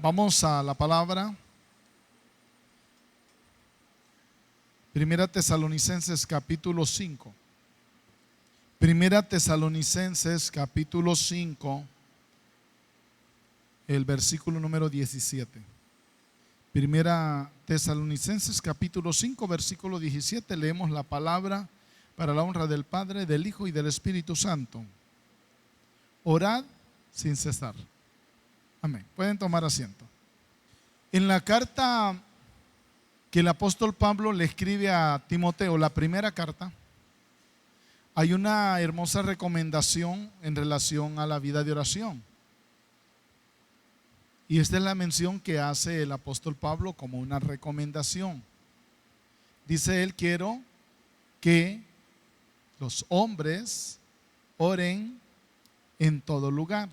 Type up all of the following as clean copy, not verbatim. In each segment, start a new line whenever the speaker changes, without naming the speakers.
Vamos a la palabra. Primera Tesalonicenses capítulo 5. Primera Tesalonicenses capítulo 5, el versículo número 17. Primera Tesalonicenses capítulo 5, versículo 17. Leemos la palabra para la honra del Padre, del Hijo y del Espíritu Santo. Orad sin cesar. Amén. Pueden tomar asiento. En la carta que el apóstol Pablo le escribe a Timoteo, la primera carta, hay una hermosa recomendación en relación a la vida de oración. Y esta es la mención que hace el apóstol Pablo como una recomendación. Dice él: quiero que los hombres oren en todo lugar.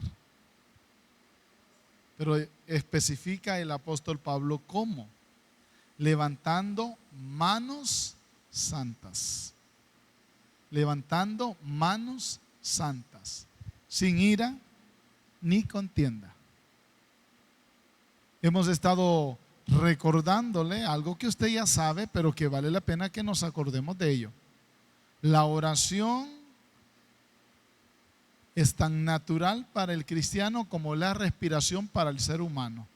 Pero especifica el apóstol Pablo cómo: levantando manos santas. Levantando manos santas, sin ira ni contienda. Hemos estado recordándole algo que usted ya sabe, pero que vale la pena que nos acordemos de ello. La oración es tan natural para el cristiano como la respiración para el ser humano.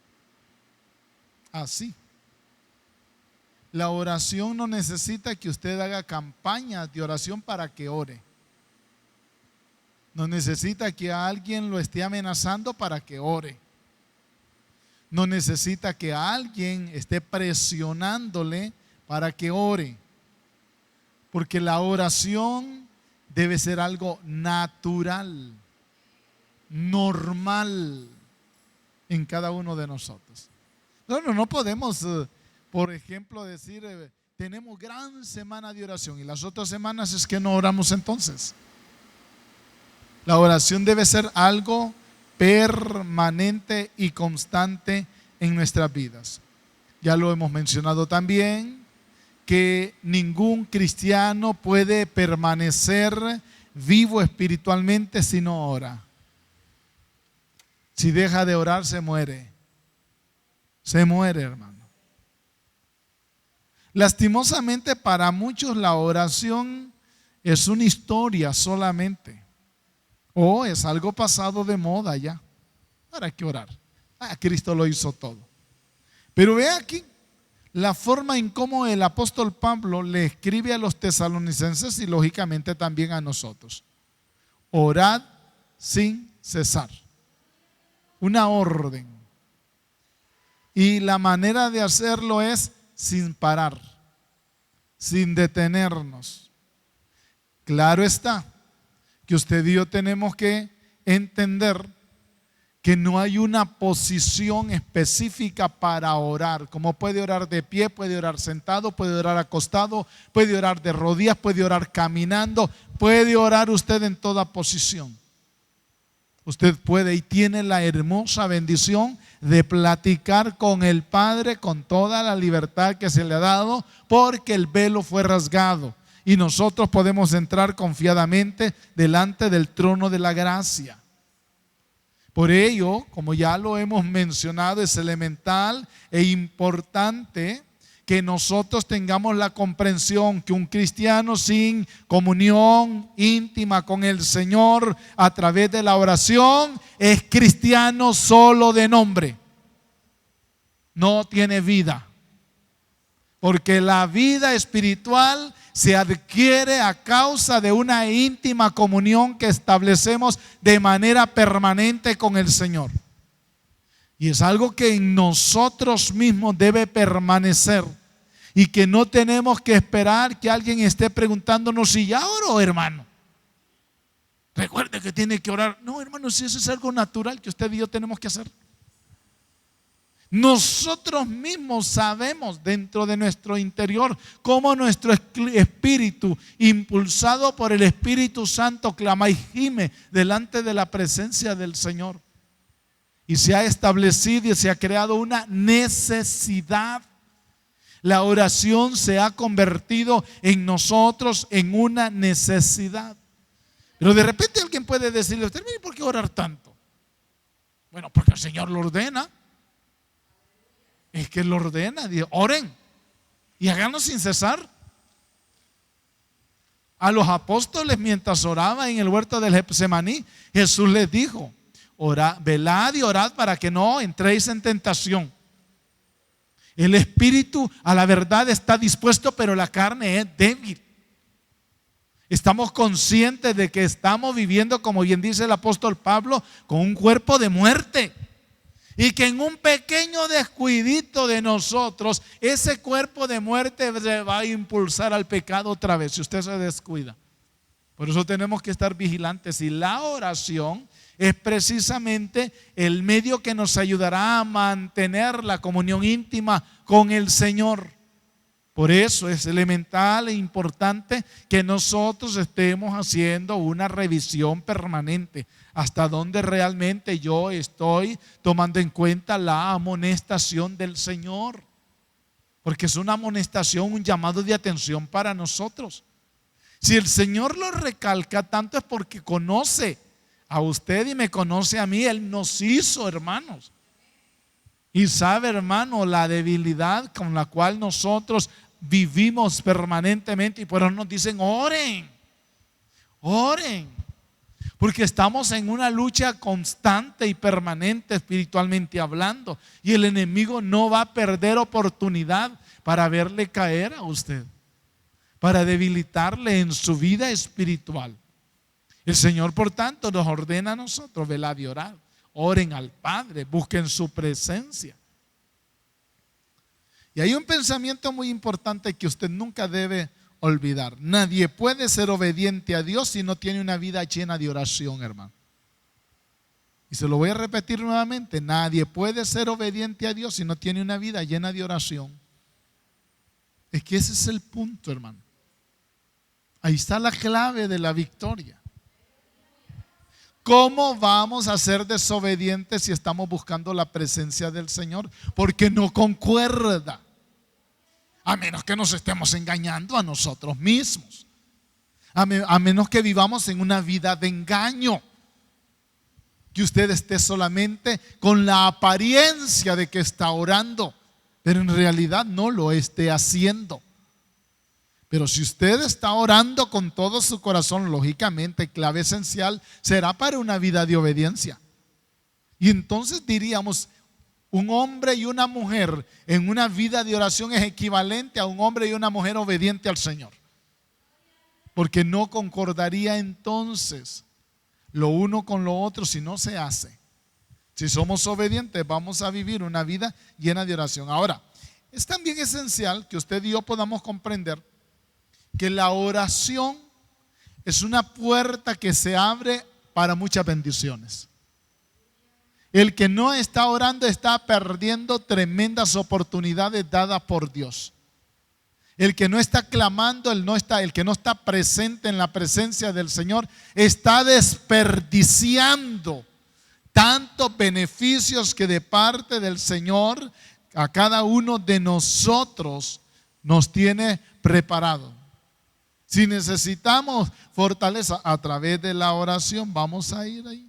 Así. La oración no necesita que usted haga campañas de oración para que ore. No necesita que alguien lo esté amenazando para que ore. No necesita que alguien esté presionándole para que ore. Porque la oración debe ser algo natural, normal en cada uno de nosotros. No podemos, por ejemplo, decir tenemos gran semana de oración y las otras semanas es que no oramos entonces. La oración debe ser algo permanente y constante en nuestras vidas. Ya lo hemos mencionado también, que ningún cristiano puede permanecer vivo espiritualmente si no ora. Si deja de orar, se muere. Se muere, hermano. Lastimosamente para muchos la oración es una historia solamente, o es algo pasado de moda ya. ¿Para qué orar? Cristo lo hizo todo. Pero ve aquí la forma en cómo el apóstol Pablo le escribe a los tesalonicenses y lógicamente también a nosotros. Orad sin cesar. Una orden. Y la manera de hacerlo es sin parar, sin detenernos. Claro está que usted y yo tenemos que entender que no hay una posición específica para orar. Como puede orar de pie, puede orar sentado, puede orar acostado, puede orar de rodillas, puede orar caminando, puede orar usted en toda posición. Usted puede y tiene la hermosa bendición de platicar con el Padre con toda la libertad que se le ha dado, porque el velo fue rasgado y nosotros podemos entrar confiadamente delante del trono de la gracia. Por ello, como ya lo hemos mencionado, es elemental e importante que nosotros tengamos la comprensión que un cristiano sin comunión íntima con el Señor a través de la oración es cristiano solo de nombre. No tiene vida. Porque la vida espiritual se adquiere a causa de una íntima comunión que establecemos de manera permanente con el Señor. Y es algo que en nosotros mismos debe permanecer y que no tenemos que esperar que alguien esté preguntándonos si ya oró, hermano. Recuerde que tiene que orar. No, hermano, si eso es algo natural que usted y yo tenemos que hacer. Nosotros mismos sabemos dentro de nuestro interior cómo nuestro espíritu, impulsado por el Espíritu Santo, clama y gime delante de la presencia del Señor. Y se ha establecido y se ha creado una necesidad. La oración se ha convertido en nosotros en una necesidad. Pero de repente alguien puede decirle a usted: mire, ¿por qué orar tanto? Bueno, porque el Señor lo ordena. Es que lo ordena, dice, oren y háganlo sin cesar. A los apóstoles, mientras oraban en el huerto del Getsemaní, Jesús les dijo: velad y orad para que no entréis en tentación. El espíritu a la verdad está dispuesto, pero la carne es débil. Estamos conscientes de que estamos viviendo, como bien dice el apóstol Pablo, con un cuerpo de muerte. Y que en un pequeño descuidito de nosotros, ese cuerpo de muerte se va a impulsar al pecado otra vez, si usted se descuida. Por eso tenemos que estar vigilantes. Y la oración es precisamente el medio que nos ayudará a mantener la comunión íntima con el Señor. Por eso es elemental e importante que nosotros estemos haciendo una revisión permanente. Hasta donde realmente yo estoy tomando en cuenta la amonestación del Señor. Porque es una amonestación, un llamado de atención para nosotros. Si el Señor lo recalca tanto es porque conoce a usted y me conoce a mí. Él nos hizo hermanos. Y sabe, hermano, la debilidad con la cual nosotros vivimos permanentemente. Y por eso nos dicen: oren, oren. Porque estamos en una lucha constante y permanente espiritualmente hablando. Y el enemigo no va a perder oportunidad para verle caer a usted, para debilitarle en su vida espiritual. El Señor, por tanto, nos ordena a nosotros: velad y orad. Oren al Padre, busquen su presencia. Y hay un pensamiento muy importante que usted nunca debe olvidar. Nadie puede ser obediente a Dios si no tiene una vida llena de oración, hermano. Y se lo voy a repetir nuevamente: nadie puede ser obediente a Dios si no tiene una vida llena de oración. Es que ese es el punto, hermano. Ahí está la clave de la victoria. ¿Cómo vamos a ser desobedientes si estamos buscando la presencia del Señor? Porque no concuerda. A menos que nos estemos engañando a nosotros mismos. A menos que vivamos en una vida de engaño. Que usted esté solamente con la apariencia de que está orando, pero en realidad no lo esté haciendo. Pero si usted está orando con todo su corazón, lógicamente, clave esencial será para una vida de obediencia. Y entonces diríamos: un hombre y una mujer en una vida de oración es equivalente a un hombre y una mujer obediente al Señor. Porque no concordaría entonces lo uno con lo otro si no se hace. Si somos obedientes, vamos a vivir una vida llena de oración. Ahora, es también esencial que usted y yo podamos comprender que la oración es una puerta que se abre para muchas bendiciones. El que no está orando está perdiendo tremendas oportunidades dadas por Dios. El que no está clamando, el que no está presente en la presencia del Señor, está desperdiciando tantos beneficios que de parte del Señor a cada uno de nosotros nos tiene preparado. Si necesitamos fortaleza a través de la oración, vamos a ir ahí.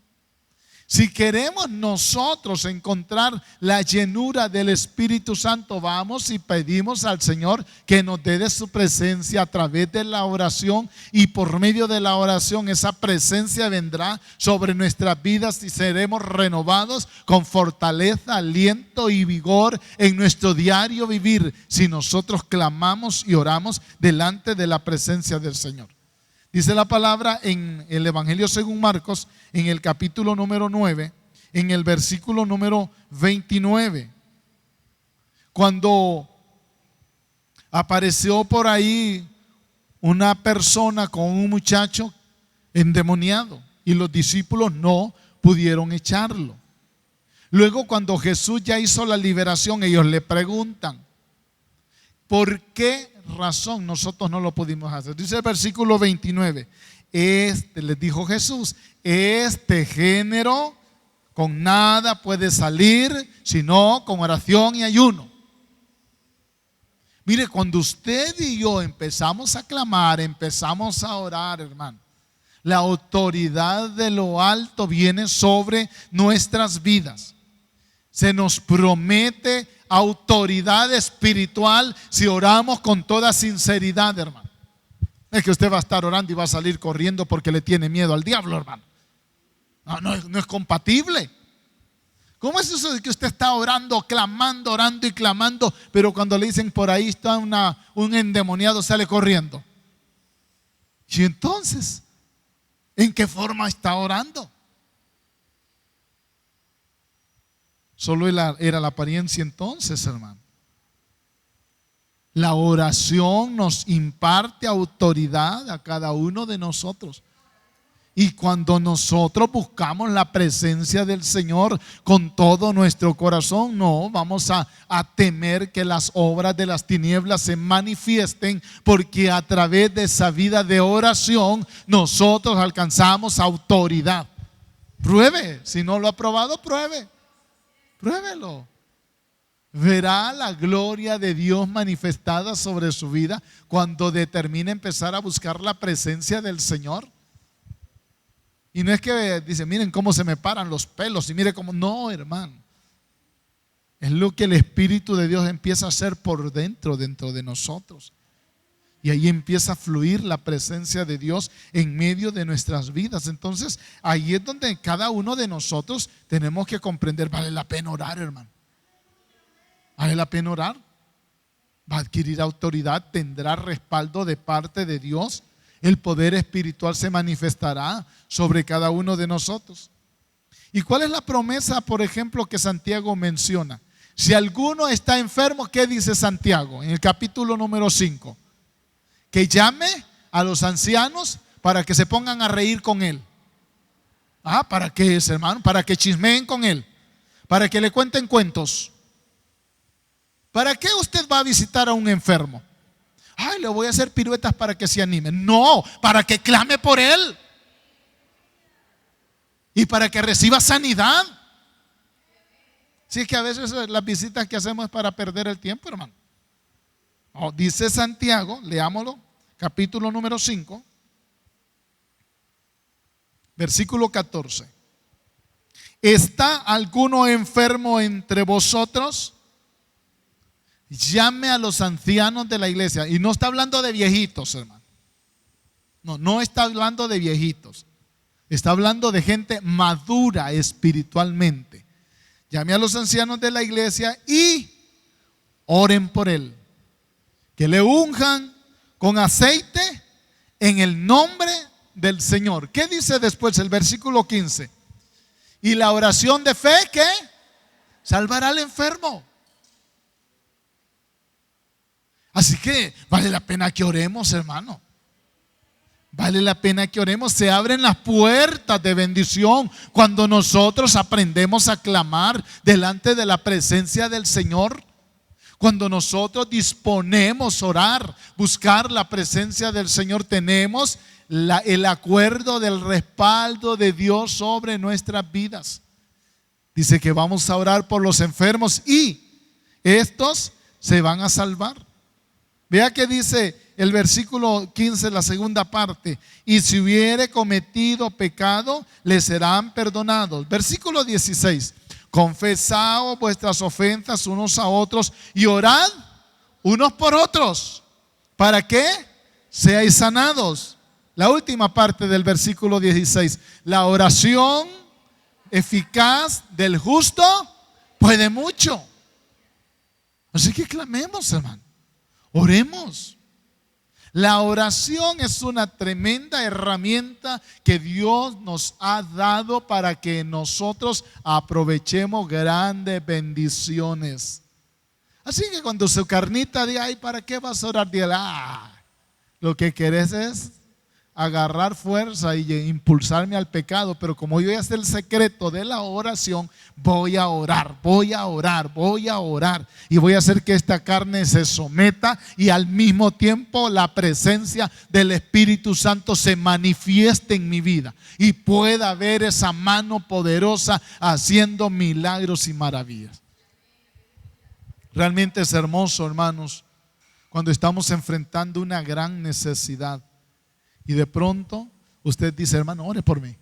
Si queremos nosotros encontrar la llenura del Espíritu Santo, vamos y pedimos al Señor que nos dé de su presencia a través de la oración, y por medio de la oración esa presencia vendrá sobre nuestras vidas y seremos renovados con fortaleza, aliento y vigor en nuestro diario vivir si nosotros clamamos y oramos delante de la presencia del Señor. Dice la palabra en el Evangelio según Marcos, en el capítulo número 9, en el versículo número 29. Cuando apareció por ahí una persona con un muchacho endemoniado y los discípulos no pudieron echarlo. Luego, cuando Jesús ya hizo la liberación, ellos le preguntan: ¿por qué razón nosotros no lo pudimos hacer? Dice el versículo 29: les dijo Jesús, este género con nada puede salir sino con oración y ayuno. Mire, cuando usted y yo empezamos a clamar, empezamos a orar, hermano, la autoridad de lo alto viene sobre nuestras vidas. Se nos promete autoridad espiritual si oramos con toda sinceridad, hermano. No es que usted va a estar orando y va a salir corriendo porque le tiene miedo al diablo, hermano. No es compatible. ¿Cómo es eso de que usted está orando, clamando, orando y clamando, pero cuando le dicen por ahí está un endemoniado, sale corriendo? Y entonces, ¿en qué forma está orando? Solo era la apariencia entonces, hermano. La oración nos imparte autoridad a cada uno de nosotros. Y cuando nosotros buscamos la presencia del Señor con todo nuestro corazón, no vamos a temer que las obras de las tinieblas se manifiesten, porque a través de esa vida de oración nosotros alcanzamos autoridad. Pruebe, si no lo ha probado, pruébelo. Verá la gloria de Dios manifestada sobre su vida cuando determine empezar a buscar la presencia del Señor. Y no es que dice, miren cómo se me paran los pelos y mire cómo, no, hermano. Es lo que el Espíritu de Dios empieza a hacer por dentro de nosotros. Y ahí empieza a fluir la presencia de Dios en medio de nuestras vidas. Entonces, ahí es donde cada uno de nosotros tenemos que comprender, vale la pena orar, hermano. Vale la pena orar. Va a adquirir autoridad, tendrá respaldo de parte de Dios. El poder espiritual se manifestará sobre cada uno de nosotros. ¿Y cuál es la promesa, por ejemplo, que Santiago menciona? Si alguno está enfermo, ¿qué dice Santiago en el capítulo número 5? Que llame a los ancianos para que se pongan a reír con él. ¿Para qué es, hermano? Para que chismeen con él, para que le cuenten cuentos. ¿Para qué usted va a visitar a un enfermo? Le voy a hacer piruetas para que se anime. No, para que clame por él y para que reciba sanidad. Si es que a veces las visitas que hacemos es para perder el tiempo, hermano. Dice Santiago, leámoslo, capítulo número 5, versículo 14. ¿Está alguno enfermo entre vosotros? Llame a los ancianos de la iglesia. Y no está hablando de viejitos, hermano. No está hablando de viejitos. Está hablando de gente madura espiritualmente. Llame a los ancianos de la iglesia y oren por él. Que le unjan con aceite en el nombre del Señor. ¿Qué dice después el versículo 15? Y la oración de fe, ¿qué? Salvará al enfermo. Así que vale la pena que oremos, hermano. Vale la pena que oremos. Se abren las puertas de bendición cuando nosotros aprendemos a clamar delante de la presencia del Señor. Cuando nosotros disponemos a orar, buscar la presencia del Señor, tenemos el acuerdo del respaldo de Dios sobre nuestras vidas. Dice que vamos a orar por los enfermos y estos se van a salvar. Vea que dice el versículo 15, la segunda parte. Y si hubiere cometido pecado, le serán perdonados. Versículo 16. Confesaos vuestras ofensas unos a otros y orad unos por otros, para que seáis sanados. La última parte del versículo 16. La oración eficaz del justo puede mucho. Así que clamemos, hermano. Oremos. La oración es una tremenda herramienta que Dios nos ha dado para que nosotros aprovechemos grandes bendiciones. Así que cuando su carnita diga, ¿para qué vas a orar? Dígale, lo que querés es agarrar fuerza y impulsarme al pecado, pero como yo ya sé el secreto de la oración, voy a orar y voy a hacer que esta carne se someta y al mismo tiempo la presencia del Espíritu Santo se manifieste en mi vida y pueda ver esa mano poderosa haciendo milagros y maravillas. Realmente es hermoso, hermanos, cuando estamos enfrentando una gran necesidad. Y de pronto usted dice, hermano, ore por mí.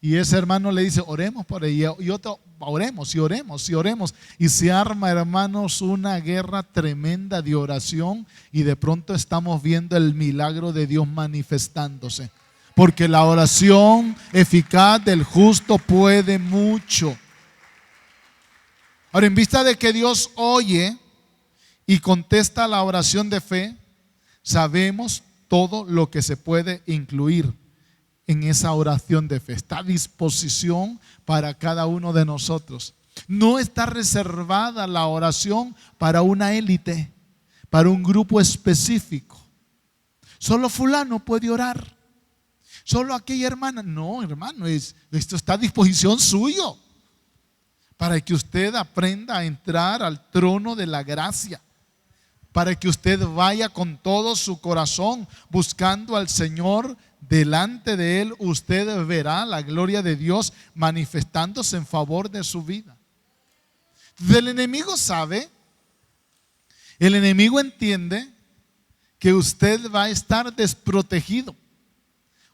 Y ese hermano le dice, oremos por ella. Y otro, oremos y oremos y oremos. Y se arma, hermanos, una guerra tremenda de oración. Y de pronto estamos viendo el milagro de Dios manifestándose. Porque la oración eficaz del justo puede mucho. Ahora, en vista de que Dios oye y contesta la oración de fe, sabemos todo lo que se puede incluir en esa oración de fe. Está a disposición para cada uno de nosotros. No está reservada la oración para una élite, para un grupo específico. Solo fulano puede orar. Solo aquella hermana. No, hermano, esto está a disposición suyo, para que usted aprenda a entrar al trono de la gracia, para que usted vaya con todo su corazón buscando al Señor. Delante de Él usted verá la gloria de Dios manifestándose en favor de su vida. El enemigo sabe, el enemigo entiende que usted va a estar desprotegido,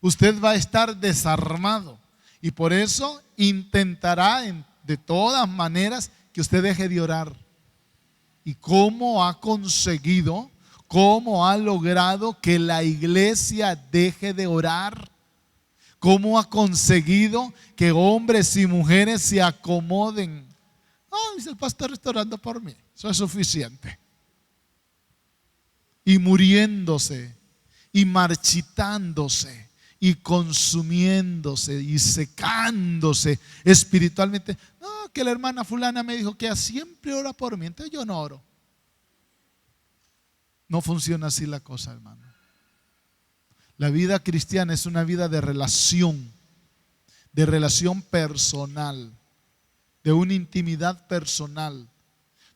usted va a estar desarmado, y por eso intentará de todas maneras que usted deje de orar. ¿Y cómo ha conseguido? ¿Cómo ha logrado que la iglesia deje de orar? ¿Cómo ha conseguido que hombres y mujeres se acomoden? Dice el pastor está orando por mí, eso es suficiente. Y muriéndose, y marchitándose, y consumiéndose, y secándose espiritualmente. No, que la hermana fulana me dijo que siempre ora por mí, entonces yo no oro. No funciona así la cosa, hermano. La vida cristiana es una vida de relación personal, de una intimidad personal,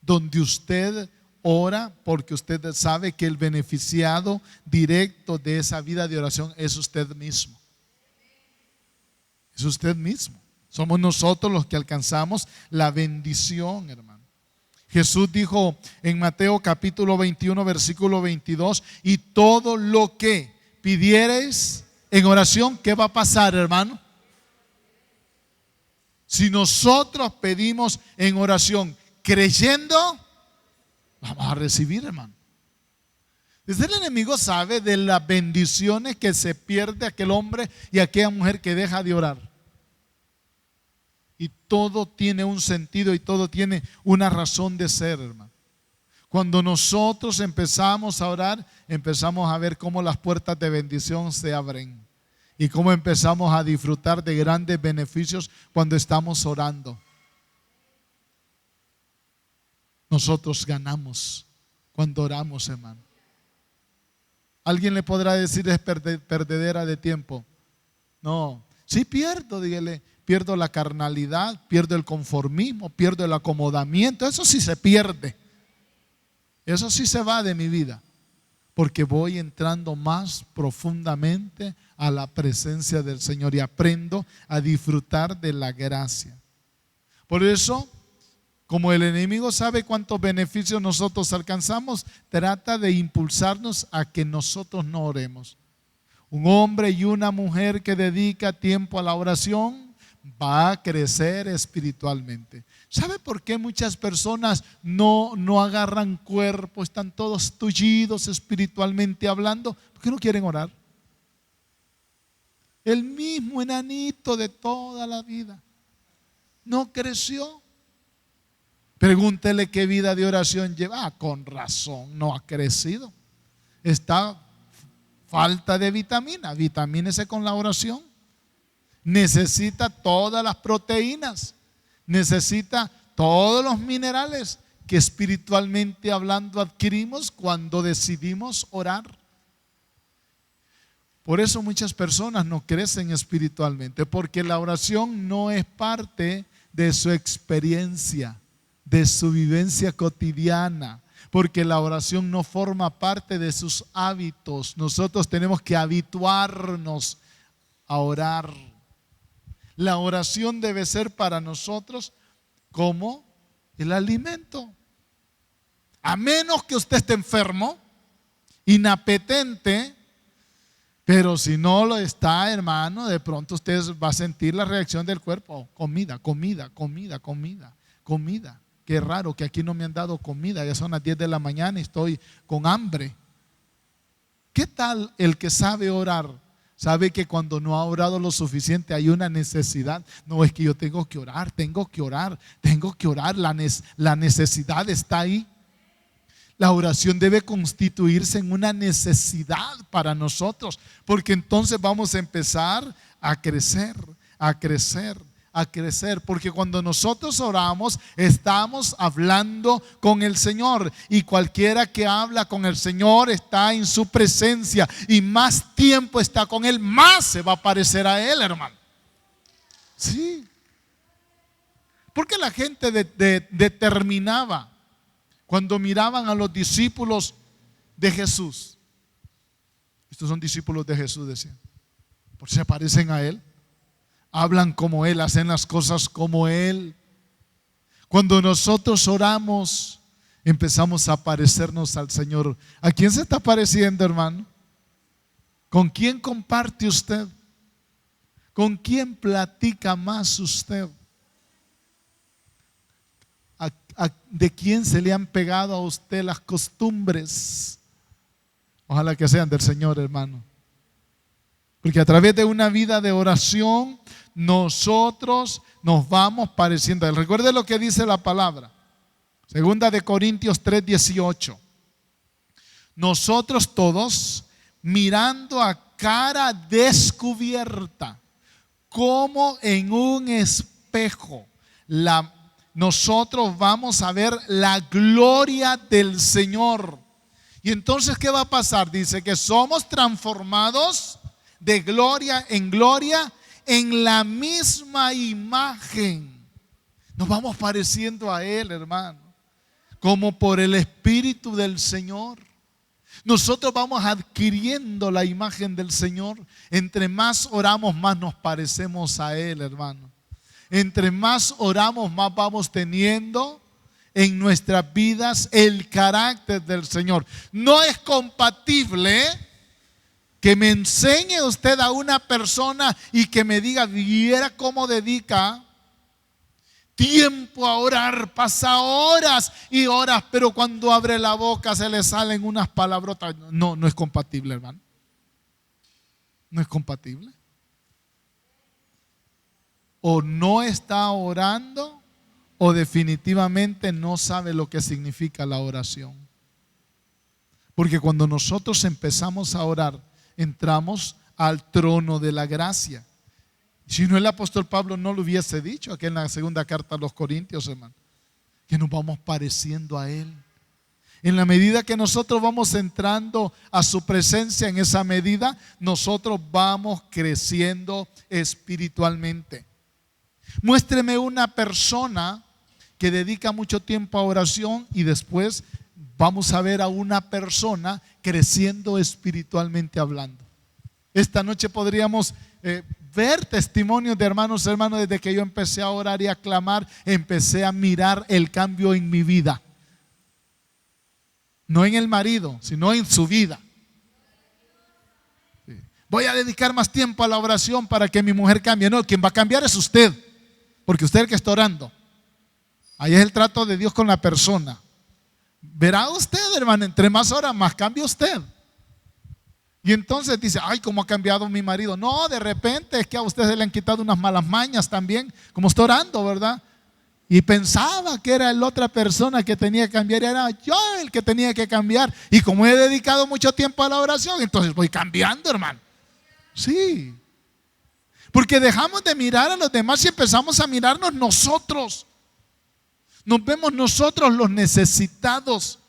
donde usted ora porque usted sabe que el beneficiado directo de esa vida de oración es usted mismo. Es usted mismo. Somos nosotros los que alcanzamos la bendición, hermano. Jesús dijo en Mateo capítulo 21 versículo 22, y todo lo que pidiereis en oración, ¿qué va a pasar, hermano? Si nosotros pedimos en oración creyendo, vamos a recibir, hermano. Desde el enemigo sabe de las bendiciones que se pierde aquel hombre y aquella mujer que deja de orar. Y todo tiene un sentido y todo tiene una razón de ser, hermano. Cuando nosotros empezamos a orar, empezamos a ver cómo las puertas de bendición se abren y cómo empezamos a disfrutar de grandes beneficios cuando estamos orando. Nosotros ganamos cuando oramos, hermano. Alguien le podrá decir es perdedera de tiempo. No, sí pierdo, dígale. Pierdo la carnalidad, pierdo el conformismo, pierdo el acomodamiento. Eso sí se pierde. Eso sí se va de mi vida. Porque voy entrando más profundamente a la presencia del Señor y aprendo a disfrutar de la gracia. Por eso, como el enemigo sabe cuántos beneficios nosotros alcanzamos, trata de impulsarnos a que nosotros no oremos. Un hombre y una mujer que dedica tiempo a la oración va a crecer espiritualmente. ¿Sabe por qué muchas personas no agarran cuerpo? Están todos tullidos espiritualmente hablando. ¿Por qué no quieren orar? El mismo enanito de toda la vida no creció. Pregúntele qué vida de oración lleva. Con razón, no ha crecido. Está falta de vitamina. Vitamínese con la oración. Necesita todas las proteínas, necesita todos los minerales que espiritualmente hablando adquirimos cuando decidimos orar. Por eso muchas personas no crecen espiritualmente, porque la oración no es parte de su experiencia, de su vivencia cotidiana, porque la oración no forma parte de sus hábitos. Nosotros tenemos que habituarnos a orar. La oración debe ser para nosotros como el alimento. A menos que usted esté enfermo, inapetente, Pero si no lo está, hermano, de pronto usted va a sentir la reacción del cuerpo. Comida, comida, comida, comida, comida. Qué raro que aquí no me han dado comida. Ya son las 10 de la mañana y estoy con hambre. ¿Qué tal el que sabe orar? Sabe que cuando no ha orado lo suficiente hay una necesidad. No, es que yo tengo que orar, tengo que orar, tengo que orar. La necesidad está ahí. La oración debe constituirse en una necesidad para nosotros, porque entonces vamos a empezar a crecer, a crecer, a crecer. Porque cuando nosotros oramos, estamos hablando con el Señor, y cualquiera que habla con el Señor está en su presencia, y más tiempo está con Él, más se va a parecer a Él, hermano. Sí. Porque la gente determinaba cuando miraban a los discípulos de Jesús. Estos son discípulos de Jesús, decían, porque se parecen a Él, hablan como Él, hacen las cosas como Él. Cuando nosotros oramos, empezamos a parecernos al Señor. ¿A quién se está pareciendo, hermano? ¿Con quién comparte usted? ¿Con quién platica más usted? ¿De quién se le han pegado a usted las costumbres? Ojalá que sean del Señor, hermano. Porque a través de una vida de oración, nosotros nos vamos pareciendo a Él. Recuerde lo que dice la palabra. Segunda de Corintios 3:18. Nosotros todos, mirando a cara descubierta, como en un espejo, nosotros vamos a ver la gloria del Señor. Y entonces, ¿qué va a pasar? Dice que somos transformados de gloria en la misma imagen. Nos vamos pareciendo a Él, hermano, como por el Espíritu del Señor. Nosotros vamos adquiriendo la imagen del Señor. Entre más oramos, más nos parecemos a Él, hermano. Entre más oramos, más vamos teniendo en nuestras vidas el carácter del Señor. No es compatible que me enseñe usted a una persona y que me diga, viera cómo dedica tiempo a orar, pasa horas y horas, pero cuando abre la boca se le salen unas palabrotas. No, no es compatible, hermano. No es compatible. O no está orando, o definitivamente no sabe lo que significa la oración. Porque cuando nosotros empezamos a orar, entramos al trono de la gracia. Si no, el apóstol Pablo no lo hubiese dicho aquí en la segunda carta a los Corintios, hermano, que nos vamos pareciendo a Él. En la medida que nosotros vamos entrando a su presencia, en esa medida nosotros vamos creciendo espiritualmente. Muéstreme una persona que dedica mucho tiempo a oración y después vamos a ver a una persona creciendo espiritualmente hablando. Esta noche podríamos ver testimonios de hermanos, desde que yo empecé a orar y a clamar, empecé a mirar el cambio en mi vida. No en el marido, sino en su vida. Voy a dedicar más tiempo a la oración para que mi mujer cambie. No, quien va a cambiar es usted, porque usted es el que está orando. Ahí es el trato de Dios con la persona. Verá usted, hermano, entre más horas, más cambia usted. Y entonces dice, ay, ¿cómo ha cambiado mi marido? No, de repente es que a usted se le han quitado unas malas mañas también, como está orando, ¿verdad? Y pensaba que era la otra persona que tenía que cambiar, era yo el que tenía que cambiar. Y como he dedicado mucho tiempo a la oración, entonces voy cambiando, hermano. Sí. Porque dejamos de mirar a los demás y empezamos a mirarnos nosotros. Nos vemos nosotros los necesitados.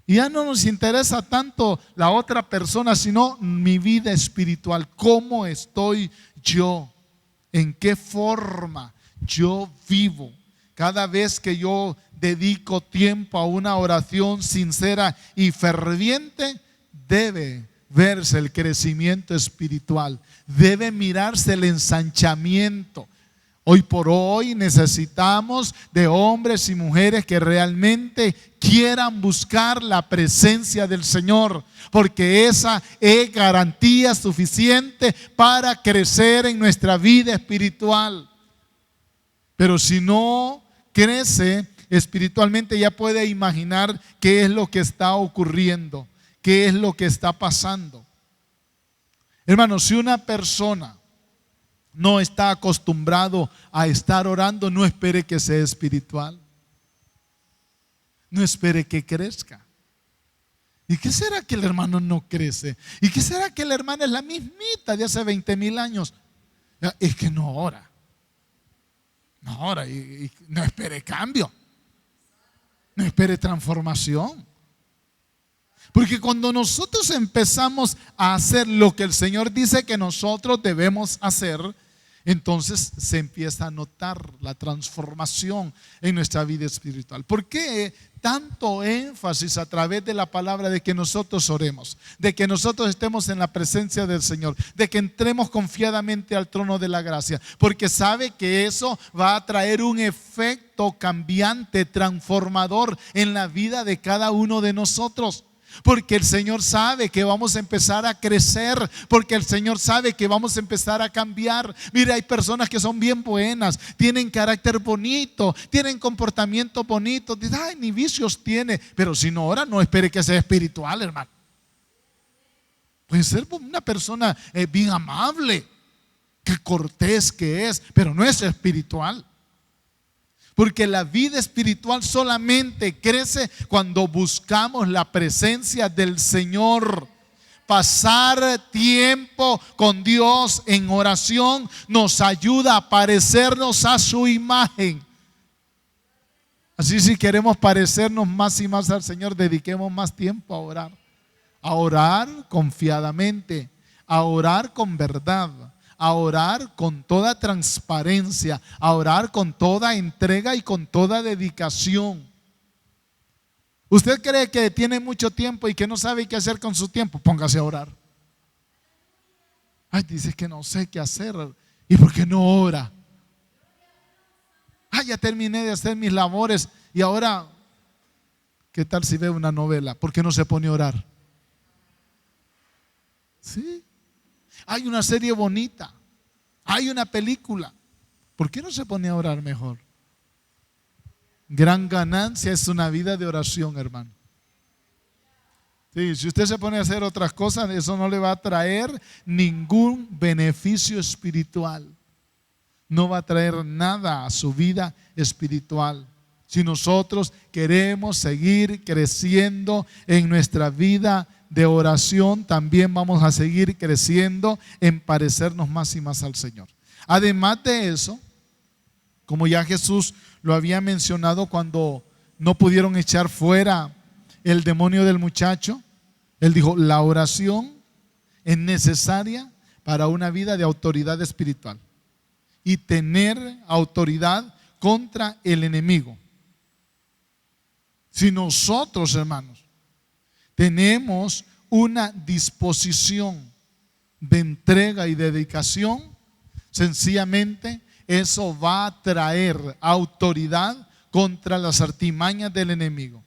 Y ya no nos interesa tanto la otra persona, sino mi vida espiritual. ¿Cómo estoy yo? ¿En qué forma yo vivo? Cada vez que yo dedico tiempo a una oración sincera y ferviente, debe verse el crecimiento espiritual. Debe mirarse el ensanchamiento. Hoy por hoy necesitamos de hombres y mujeres que realmente quieran buscar la presencia del Señor, porque esa es garantía suficiente para crecer en nuestra vida espiritual. Pero si no crece espiritualmente, ya puede imaginar qué es lo que está ocurriendo, qué es lo que está pasando. Hermanos, si una persona no está acostumbrado a estar orando, no espere que sea espiritual. No espere que crezca. ¿Y qué será que el hermano no crece? ¿Y qué será que el hermano es la mismita de hace 20,000 años? Es que no ora. No ora y no espere cambio. No espere transformación. Porque cuando nosotros empezamos a hacer lo que el Señor dice que nosotros debemos hacer, entonces se empieza a notar la transformación en nuestra vida espiritual. ¿Por qué tanto énfasis a través de la palabra de que nosotros oremos, de que nosotros estemos en la presencia del Señor, de que entremos confiadamente al trono de la gracia? Porque sabe que eso va a traer un efecto cambiante, transformador en la vida de cada uno de nosotros. Porque el Señor sabe que vamos a empezar a crecer, porque el Señor sabe que vamos a empezar a cambiar. Mira, hay personas que son bien buenas, tienen carácter bonito, tienen comportamiento bonito, dice, ay, ni vicios tiene, pero si no ora, no espere que sea espiritual, hermano. Puede ser una persona bien amable, que cortés que es, pero no es espiritual. Porque la vida espiritual solamente crece cuando buscamos la presencia del Señor. Pasar tiempo con Dios en oración nos ayuda a parecernos a su imagen. Así, si queremos parecernos más y más al Señor, dediquemos más tiempo a orar. A orar confiadamente, a orar con verdad, a orar con toda transparencia, a orar con toda entrega y con toda dedicación. ¿Usted cree que tiene mucho tiempo y que no sabe qué hacer con su tiempo? Póngase a orar. Ay, dice que no sé qué hacer. ¿Y por qué no ora? Ay, ya terminé de hacer mis labores y ahora, ¿qué tal si ve una novela? ¿Por qué no se pone a orar? Sí. Hay una serie bonita, hay una película. ¿Por qué no se pone a orar mejor? Gran ganancia es una vida de oración, hermano. Sí, si usted se pone a hacer otras cosas, eso no le va a traer ningún beneficio espiritual. No va a traer nada a su vida espiritual. Si nosotros queremos seguir creciendo en nuestra vida de oración, también vamos a seguir creciendo en parecernos más y más al Señor. Además de eso, como ya Jesús lo había mencionado cuando no pudieron echar fuera el demonio del muchacho, Él dijo, la oración es necesaria para una vida de autoridad espiritual y tener autoridad contra el enemigo. Si nosotros, hermanos, tenemos una disposición de entrega y dedicación, sencillamente eso va a traer autoridad contra las artimañas del enemigo.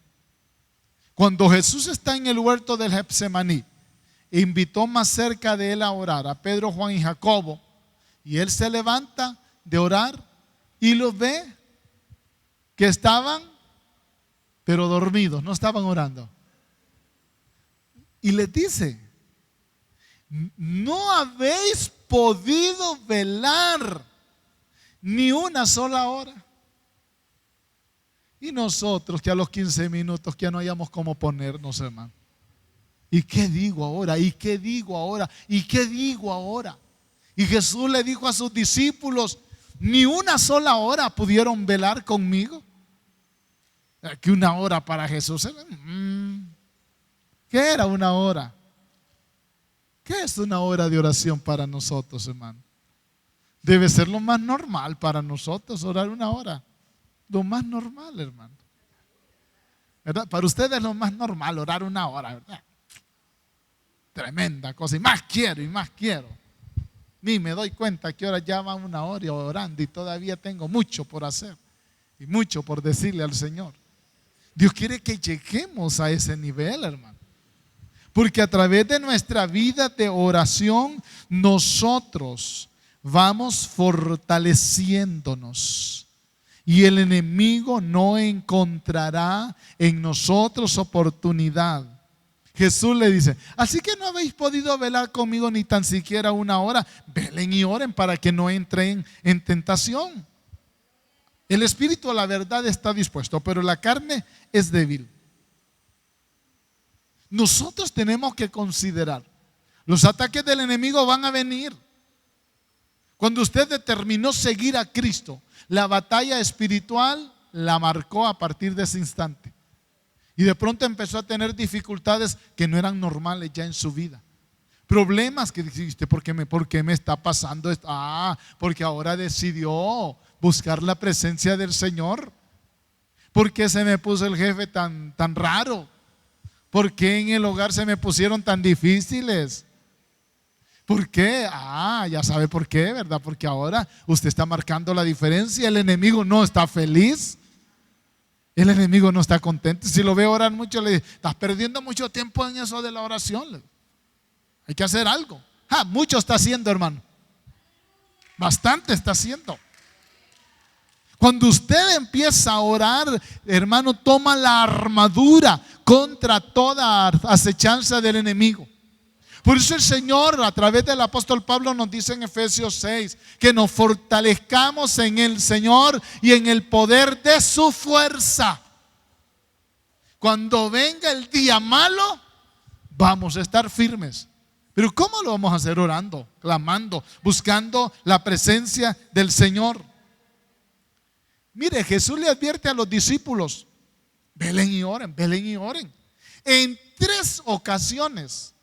Cuando Jesús está en el huerto del Getsemaní, invitó más cerca de él a orar a Pedro, Juan y Jacobo, y él se levanta de orar y los ve que estaban, pero dormidos, no estaban orando. Y les dice, no habéis podido velar ni una sola hora. Y nosotros que a los 15 minutos que ya no hayamos cómo ponernos, hermano. ¿Y qué digo ahora? ¿Y qué digo ahora? ¿Y qué digo ahora? Y Jesús le dijo a sus discípulos, ni una sola hora pudieron velar conmigo. Que una hora para Jesús era, ¿qué era una hora? ¿Qué es una hora de oración para nosotros, hermano? Debe ser lo más normal para nosotros, orar una hora. Lo más normal, hermano. ¿Verdad? Para ustedes es lo más normal orar una hora, ¿verdad? Tremenda cosa. Y más quiero, y más quiero. Ni me doy cuenta que ahora ya va una hora orando y todavía tengo mucho por hacer y mucho por decirle al Señor. Dios quiere que lleguemos a ese nivel, hermano. Porque a través de nuestra vida de oración, nosotros vamos fortaleciéndonos. Y el enemigo no encontrará en nosotros oportunidad. Jesús le dice: así que no habéis podido velar conmigo ni tan siquiera una hora. Velen y oren para que no entren en tentación. El espíritu a la verdad está dispuesto, pero la carne es débil. Nosotros tenemos que considerar, los ataques del enemigo van a venir. Cuando usted determinó seguir a Cristo, la batalla espiritual la marcó a partir de ese instante. Y de pronto empezó a tener dificultades que no eran normales ya en su vida. Problemas que dijiste: ¿por qué me está pasando esto? Porque ahora decidió buscar la presencia del Señor. ¿Por qué se me puso el jefe tan raro? ¿Por qué en el hogar se me pusieron tan difíciles? ¿Por qué? Ya sabe por qué, ¿verdad? Porque ahora usted está marcando la diferencia. El enemigo no está feliz. El enemigo no está contento. Si lo ve orar mucho, le dice: estás perdiendo mucho tiempo en eso de la oración. Hay que hacer algo. Mucho está haciendo, hermano. Bastante está haciendo. Cuando usted empieza a orar, hermano, toma la armadura contra toda acechanza del enemigo. Por eso el Señor, a través del apóstol Pablo, nos dice en Efesios 6 que nos fortalezcamos en el Señor y en el poder de su fuerza. Cuando venga el día malo, vamos a estar firmes. Pero ¿cómo lo vamos a hacer? Orando, clamando, buscando la presencia del Señor. Mire, Jesús le advierte a los discípulos: velen y oren, velen y oren. En 3 ocasiones,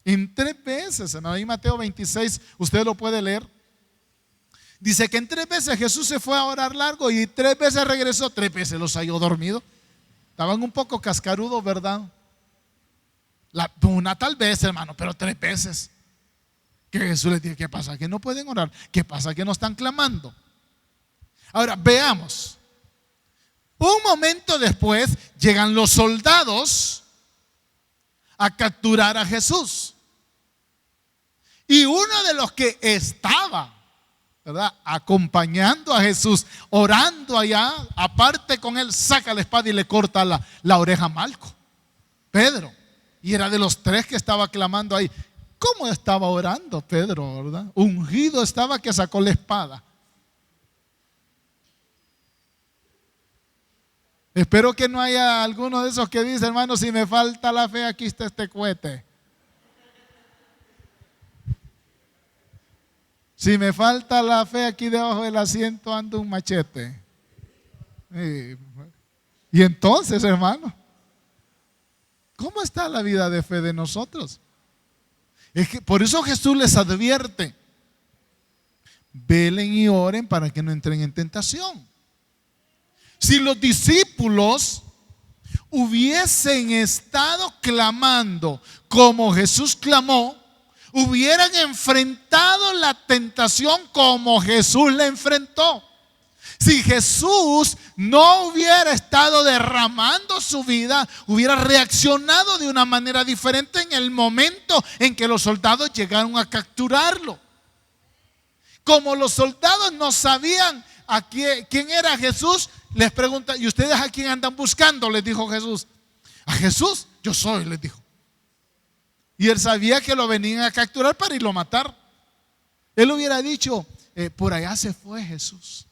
en 3 veces, en ahí Mateo 26, usted lo puede leer. Dice que en 3 veces Jesús se fue a orar largo y 3 veces regresó. 3 veces los halló dormidos. Estaban un poco cascarudos, ¿verdad? Una tal vez, hermano, pero 3 veces. Que Jesús les dice: ¿qué pasa? Que no pueden orar. ¿Qué pasa? Que no están clamando. Ahora veamos. Un momento después llegan los soldados a capturar a Jesús. Y uno de los que estaba, ¿verdad?, acompañando a Jesús, orando allá, aparte con él, saca la espada y le corta la oreja a Malco, Pedro. Y era de los 3 que estaba clamando ahí. ¿Cómo estaba orando Pedro, verdad? Ungido estaba, que sacó la espada. Espero que no haya alguno de esos que dice: hermano, si me falta la fe, aquí está este cohete. Si me falta la fe, aquí debajo del asiento anda un machete. Y entonces, hermano, ¿cómo está la vida de fe de nosotros? Es que por eso Jesús les advierte: velen y oren para que no entren en tentación. Si los discípulos hubiesen estado clamando como Jesús clamó, hubieran enfrentado la tentación como Jesús la enfrentó. Si Jesús no hubiera estado derramando su vida, hubiera reaccionado de una manera diferente en el momento en que los soldados llegaron a capturarlo. Como los soldados no sabían quién era Jesús, les pregunta: ¿y ustedes a quién andan buscando? Les dijo Jesús. A Jesús, yo soy, les dijo. Y él sabía que lo venían a capturar para irlo a matar. Él hubiera dicho: por allá se fue Jesús.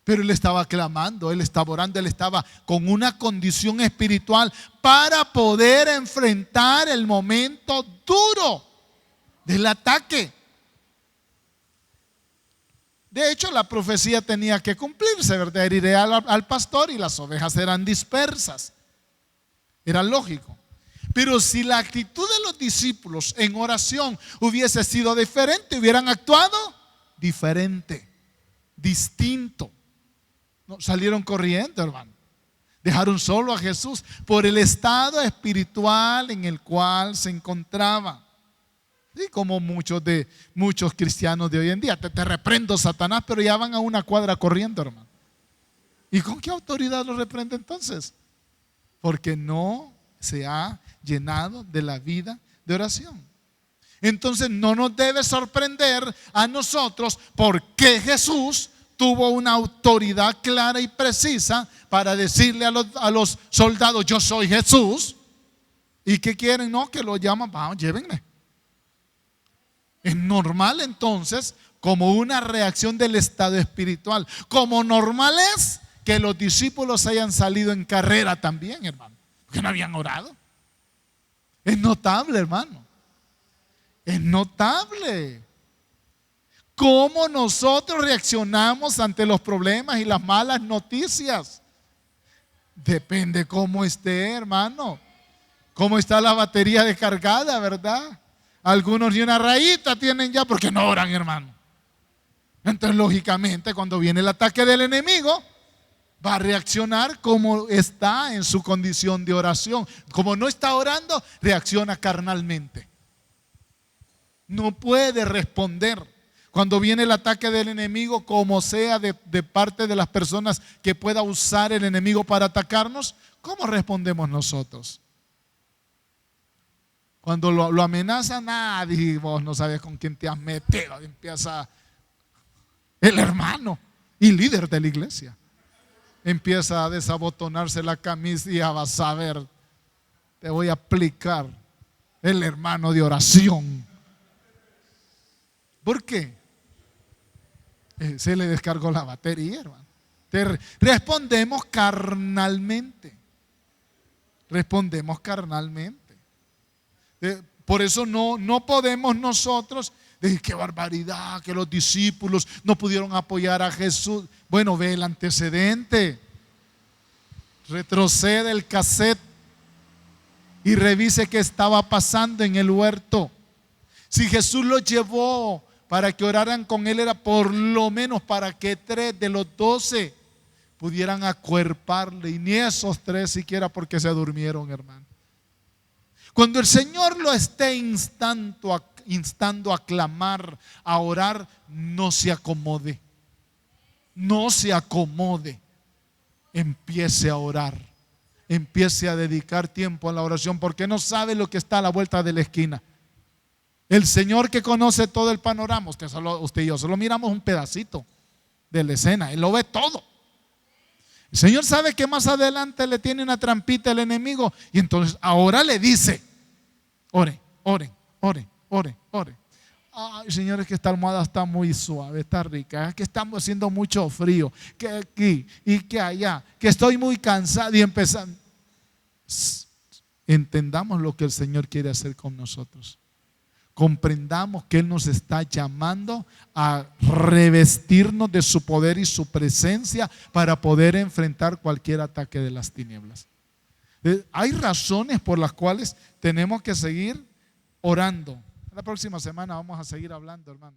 Pero él estaba clamando, él estaba orando, él estaba con una condición espiritual para poder enfrentar el momento duro del ataque. De hecho, la profecía tenía que cumplirse, ¿verdad? Heriré al pastor y las ovejas serán dispersas. Era lógico. Pero si la actitud de los discípulos en oración hubiese sido diferente, hubieran actuado diferente, distinto. No, salieron corriendo, hermano. Dejaron solo a Jesús por el estado espiritual en el cual se encontraba. Sí, como muchos cristianos de hoy en día. Te reprendo, Satanás, pero ya van a una cuadra corriendo, hermano. ¿Y con qué autoridad lo reprende entonces? Porque no se ha llenado de la vida de oración. Entonces no nos debe sorprender a nosotros porque Jesús tuvo una autoridad clara y precisa para decirle a los soldados: yo soy Jesús. ¿Y qué quieren? No, que lo llaman, vamos, llévenme. Es normal entonces, como una reacción del estado espiritual. Como normal es que los discípulos hayan salido en carrera también, hermano, porque no habían orado. Es notable, hermano. Es notable cómo nosotros reaccionamos ante los problemas y las malas noticias. Depende cómo esté, hermano. Cómo está la batería descargada, ¿verdad? Algunos ni una rayita tienen ya porque no oran, hermano. Entonces, lógicamente, cuando viene el ataque del enemigo, va a reaccionar como está en su condición de oración. Como no está orando, reacciona carnalmente. No puede responder. Cuando viene el ataque del enemigo, como sea de parte de las personas que pueda usar el enemigo para atacarnos, ¿cómo respondemos nosotros? Cuando lo amenazan, nadie, vos no sabes con quién te has metido. Empieza el hermano y líder de la iglesia. Empieza a desabotonarse la camisa y ya vas a ver, te voy a aplicar el hermano de oración. ¿Por qué? Se le descargó la batería, hermano. Respondemos carnalmente. Respondemos carnalmente. Por eso no podemos nosotros decir: qué barbaridad, que los discípulos no pudieron apoyar a Jesús. Bueno, ve el antecedente. Retrocede el cassette y revise qué estaba pasando en el huerto. Si Jesús los llevó para que oraran con él, era por lo menos para que 3 de los 12 pudieran acuerparle, y ni esos 3 siquiera, porque se durmieron, hermano. Cuando el Señor lo esté instando a clamar, a orar, no se acomode. No se acomode. Empiece a orar. Empiece a dedicar tiempo a la oración, porque no sabe lo que está a la vuelta de la esquina. El Señor, que conoce todo el panorama, usted y yo solo miramos un pedacito de la escena. Él lo ve todo. El Señor sabe que más adelante le tiene una trampita el enemigo, y entonces ahora le dice: ore, ore, ore, ore, ore. Ay, Señor, es que esta almohada está muy suave, está rica, es que estamos haciendo mucho frío, que aquí y que allá, que estoy muy cansado. Y empezamos. Entendamos lo que el Señor quiere hacer con nosotros. Comprendamos que Él nos está llamando a revestirnos de su poder y su presencia para poder enfrentar cualquier ataque de las tinieblas. Hay razones por las cuales tenemos que seguir orando. La próxima semana vamos a seguir hablando, hermano.